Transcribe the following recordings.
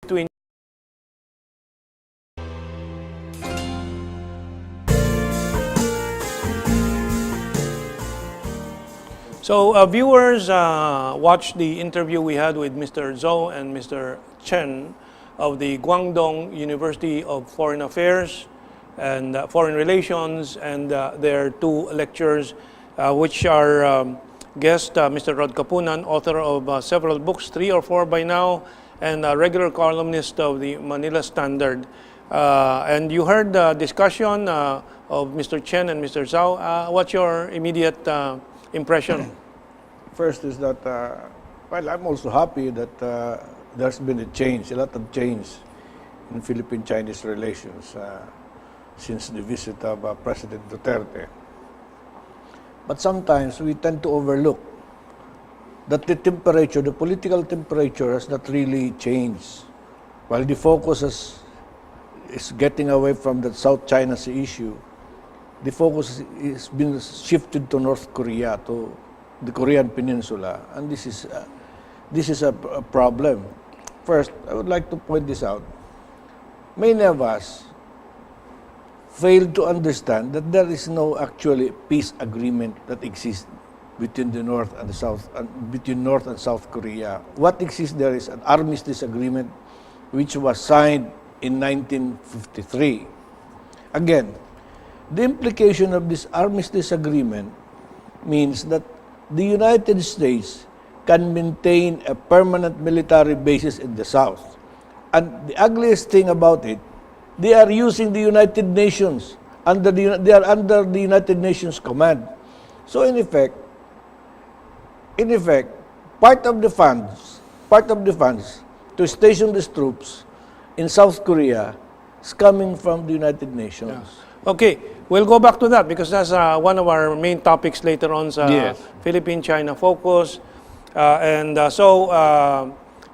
between viewers watched the interview we had with Mr. Zhou and Mr. Chen of the Guangdong University of Foreign Affairs and Foreign Relations, and their two lectures, which are guest Mr. Rod Kapunan, author of several books, 3 or 4 by now, and a regular columnist of the Manila Standard. And you heard the discussion of Mr. Chen and Mr. Zhao. What's your immediate impression? First is that, well, I'm also happy that there's been a lot of change in Philippine-Chinese relations since the visit of President Duterte. But sometimes we tend to overlook that the political temperature has not really changed. While the focus is getting away from the South China Sea issue, the focus has been shifted to North Korea, to the Korean Peninsula, and this is a problem. First, I would like to point this out. Many of us failed to understand that there is no actually peace agreement that exists between the North and the South, between North and South Korea. What exists there is an armistice agreement which was signed in 1953. Again, the implication of this armistice agreement means that the United States can maintain a permanent military basis in the South. And the ugliest thing about it, they are using the United Nations, they are under the United Nations command. So in effect, part of the funds to station these troops in South Korea is coming from the United Nations. Yeah. Okay, we'll go back to that because that's one of our main topics later on sa Yes. Philippine-China focus.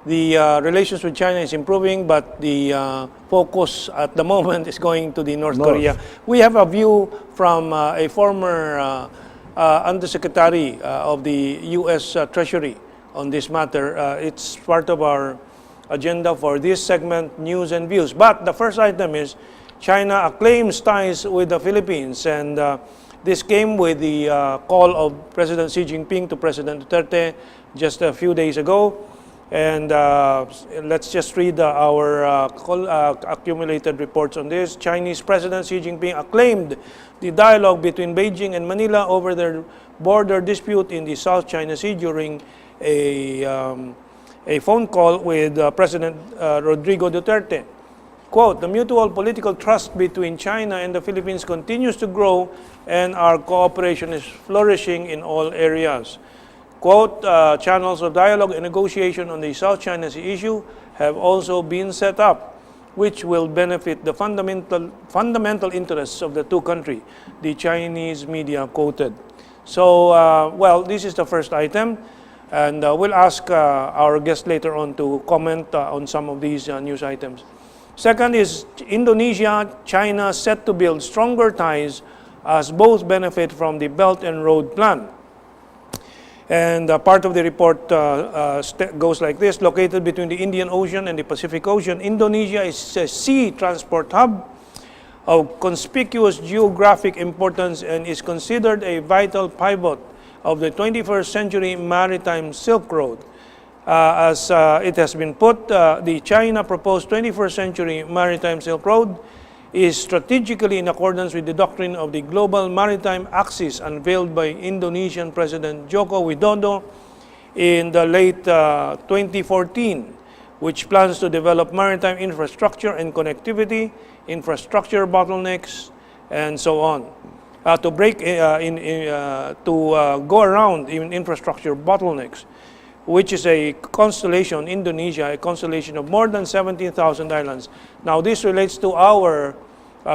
The relations with China is improving, but the focus at the moment is going to the North Korea. We have a view from a former Undersecretary of the U.S. Treasury on this matter. It's part of our agenda for this segment, News and Views. But the first item is China acclaims ties with the Philippines, and this came with the call of President Xi Jinping to President Duterte just a few days ago. And let's just read our accumulated reports on this. Chinese President Xi Jinping acclaimed the dialogue between Beijing and Manila over their border dispute in the South China Sea during a phone call with President Rodrigo Duterte. Quote, the mutual political trust between China and the Philippines continues to grow, and our cooperation is flourishing in all areas. Quote, channels of dialogue and negotiation on the South China Sea issue have also been set up, which will benefit the fundamental interests of the two countries, the Chinese media quoted. So, well, this is the first item, and we'll ask our guest later on to comment on some of these news items. Second is Indonesia, China set to build stronger ties as both benefit from the Belt and Road Plan. And part of the report goes like this. Located between the Indian Ocean and the Pacific Ocean, Indonesia is a sea transport hub of conspicuous geographic importance and is considered a vital pivot of the 21st century maritime Silk Road. As it has been put, the China proposed 21st century maritime Silk Road is strategically in accordance with the doctrine of the Global Maritime Axis unveiled by Indonesian President Joko Widodo in the late 2014, which plans to develop maritime infrastructure and connectivity, infrastructure bottlenecks, and so on. To go around in infrastructure bottlenecks, which is a constellation, Indonesia, a constellation of more than 17,000 islands. Now, this relates to our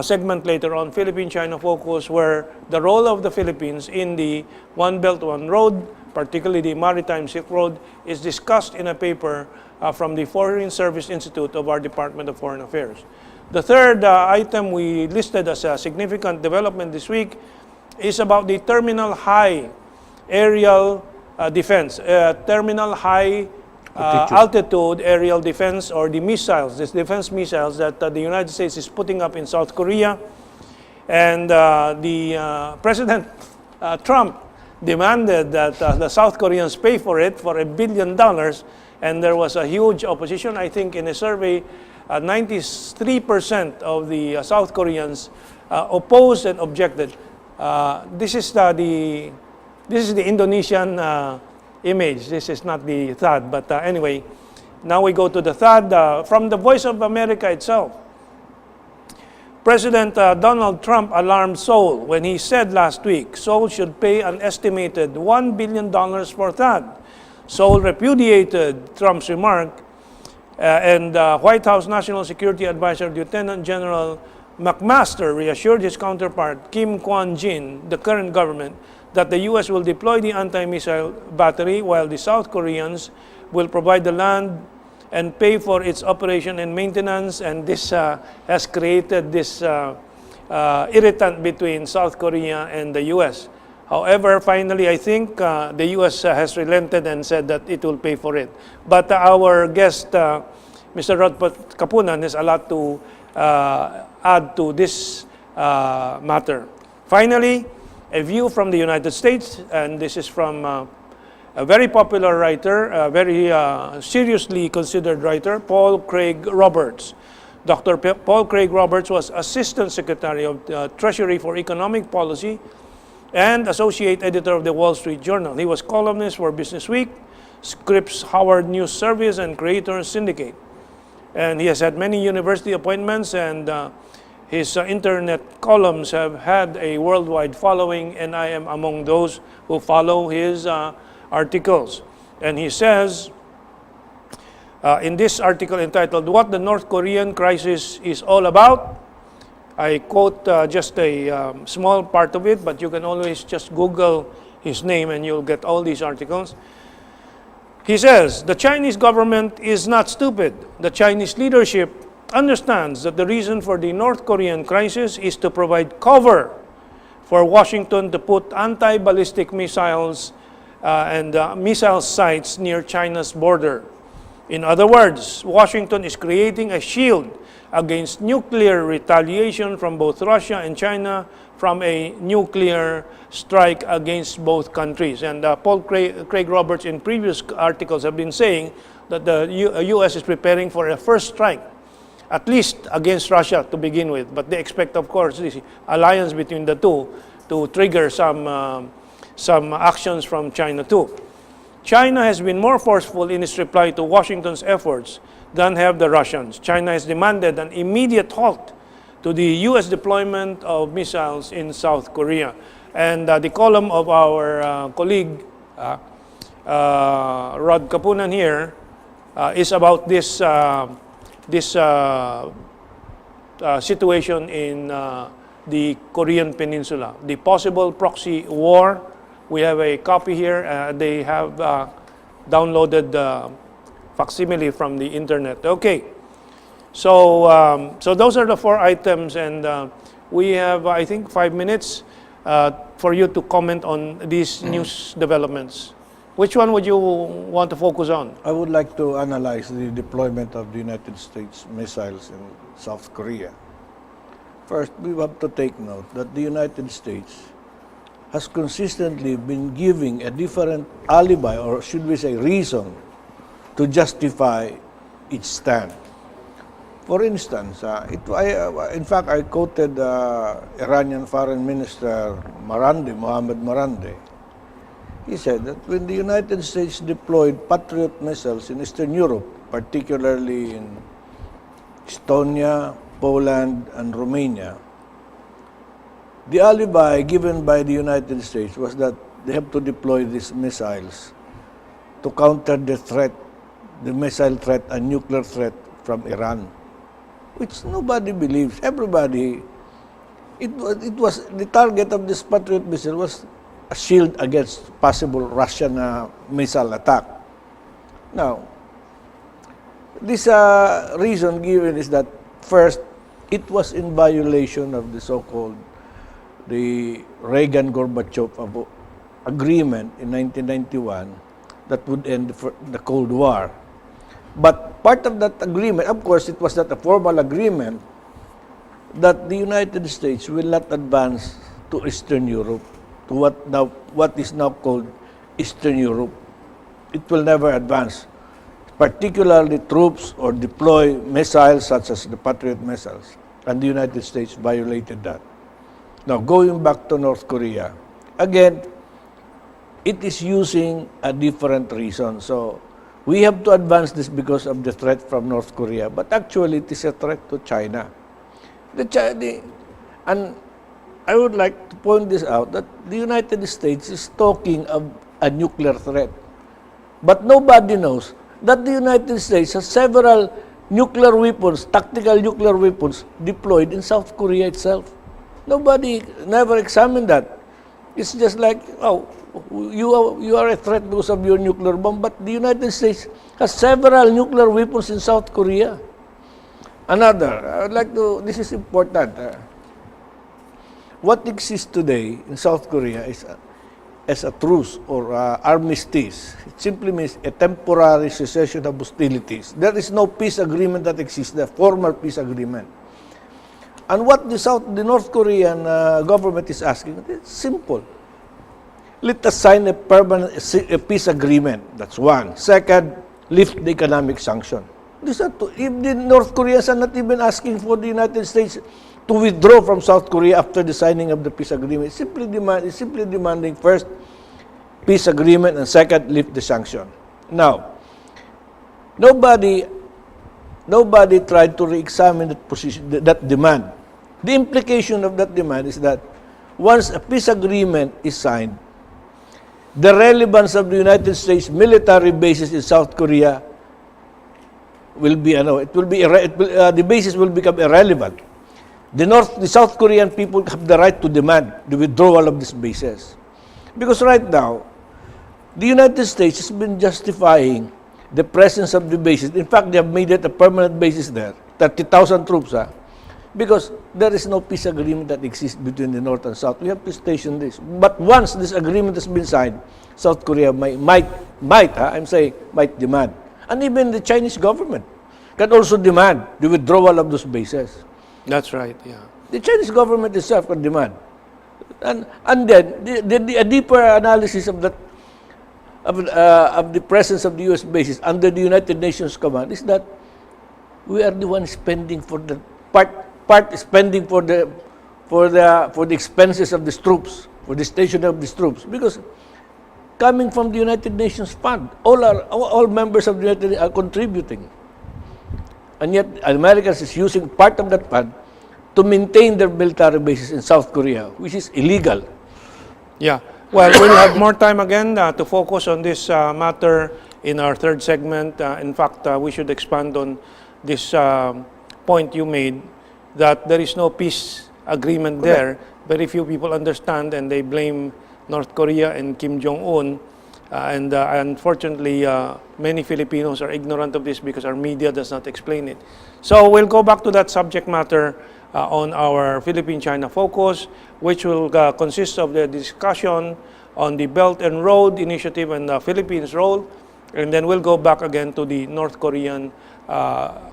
segment later on, Philippine-China Focus, where the role of the Philippines in the One Belt, One Road, particularly the Maritime Silk Road, is discussed in a paper from the Foreign Service Institute of our Department of Foreign Affairs. The third item we listed as a significant development this week is about the Terminal High aerial defense, Terminal High altitude aerial defense, or the missiles, these defense missiles that the United States is putting up in South Korea. And President Trump demanded that the South Koreans pay for it for $1 billion, and there was a huge opposition. I think in a survey, 93% of the South Koreans opposed and objected. This is the Indonesian image. This is not the THAAD, but anyway, now we go to the THAAD from the Voice of America itself. President Donald Trump alarmed Seoul when he said last week Seoul should pay an estimated $1 billion for THAAD. Seoul repudiated Trump's remark, and White House National Security Advisor Lieutenant General McMaster reassured his counterpart Kim Kwan-jin, the current government, that the U.S. will deploy the anti-missile battery while the South Koreans will provide the land and pay for its operation and maintenance. And this has created this irritant between South Korea and the U.S. However, finally, I think the U.S. has relented and said that it will pay for it. But our guest, Mr. Rod Kapunan, has a lot to add to this matter. Finally, a view from the United States, and this is from a very popular writer, a very seriously considered writer, Paul Craig Roberts. Dr. Paul Craig Roberts was Assistant Secretary of Treasury for Economic Policy and Associate Editor of the Wall Street Journal. He was columnist for Business Week, Scripps Howard News Service, and Creators Syndicate. And he has had many university appointments, and his internet columns have had a worldwide following, and I am among those who follow his articles. And he says, in this article entitled, "What the North Korean Crisis is All About," I quote just a small part of it, but you can always just Google his name and you'll get all these articles. He says, "The Chinese government is not stupid. The Chinese leadership understands that the reason for the North Korean crisis is to provide cover for Washington to put anti-ballistic missiles and missile sites near China's border. In other words, Washington is creating a shield against nuclear retaliation from both Russia and China from a nuclear strike against both countries." And Paul Craig Roberts in previous articles have been saying that the U.S. is preparing for a first strike, at least against Russia to begin with. But they expect, of course, this alliance between the two to trigger some actions from China too. China has been more forceful in its reply to Washington's efforts than have the Russians. China has demanded an immediate halt to the U.S. deployment of missiles in South Korea. And the column of our colleague, Rod Kapunan here, is about this situation in the Korean Peninsula, the possible proxy war. We have a copy here. They have downloaded the facsimile from the internet. Okay, so those are the 4 items, and we have, I think, 5 minutes for you to comment on these news developments. Which one would you want to focus on? I would like to analyze the deployment of the United States missiles in South Korea. First, we have to take note that the United States has consistently been giving a different alibi, or should we say reason, to justify its stand. For instance, in fact, I quoted Iranian Foreign Minister Mohammad Marandi. He said that when the United States deployed Patriot missiles in Eastern Europe, particularly in Estonia, Poland, and Romania, the alibi given by the United States was that they have to deploy these missiles to counter the threat, the missile threat and nuclear threat from Iran, which nobody believes. Everybody, it was the target of this Patriot missile was a shield against possible Russian missile attack. Now, this reason given is that first, it was in violation of the so-called the Reagan-Gorbachev agreement in 1991 that would end the Cold War. But part of that agreement, of course, it was not a formal agreement, that the United States will not advance to Eastern Europe, to what is now called Eastern Europe. It will never advance, particularly troops or deploy missiles such as the Patriot missiles. And the United States violated that. Now, going back to North Korea, again, it is using a different reason. So, we have to advance this because of the threat from North Korea, but actually it is a threat to China. And I would like to point this out, that the United States is talking of a nuclear threat. But nobody knows that the United States has several nuclear weapons, tactical nuclear weapons, deployed in South Korea itself. Nobody never examined that. It's just like, oh, you are a threat because of your nuclear bomb, but the United States has several nuclear weapons in South Korea. Another, I would like to, this is important. What exists today in South Korea is as a truce or armistice. It simply means a temporary cessation of hostilities. There is no peace agreement that exists, the formal peace agreement. And what the North Korean government is asking, it's simple. Let us sign a permanent peace agreement. That's one. Second, lift the economic sanction. These are two. If the North Koreans are not even asking for the United States to withdraw from South Korea after the signing of the peace agreement, it's simply demanding first peace agreement and second, lift the sanction. Now, nobody tried to re-examine that position, that demand. The implication of that demand is that once a peace agreement is signed, the relevance of the United States military bases in South Korea will be, the basis will become irrelevant. The South Korean people have the right to demand the withdrawal of these bases. Because right now, the United States has been justifying the presence of the bases. In fact, they have made it a permanent basis there, 30,000 troops, because there is no peace agreement that exists between the North and South. We have to station this. But once this agreement has been signed, South Korea might demand. And even the Chinese government can also demand the withdrawal of those bases. That's right, yeah. The Chinese government itself can demand. And then a deeper analysis of that of the presence of the U.S. bases under the United Nations command is that we are the ones spending for the part spending for the expenses of these troops, for the station of these troops, because coming from the United Nations fund, all members of the United Nations are contributing. And yet, Americans is using part of that fund to maintain their military bases in South Korea, which is illegal. Yeah. Well, we'll have more time again to focus on this matter in our third segment. In fact, we should expand on this point you made, that there is no peace agreement there. Very few people understand, and they blame North Korea and Kim Jong-un. And unfortunately, many Filipinos are ignorant of this because our media does not explain it. So we'll go back to that subject matter on our Philippine-China focus, which will consist of the discussion on the Belt and Road Initiative and the Philippines' role. And then we'll go back again to the North Korean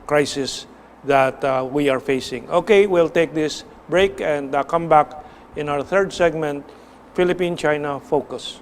crisis that we are facing. Okay, we'll take this break and come back in our third segment, Philippine-China focus.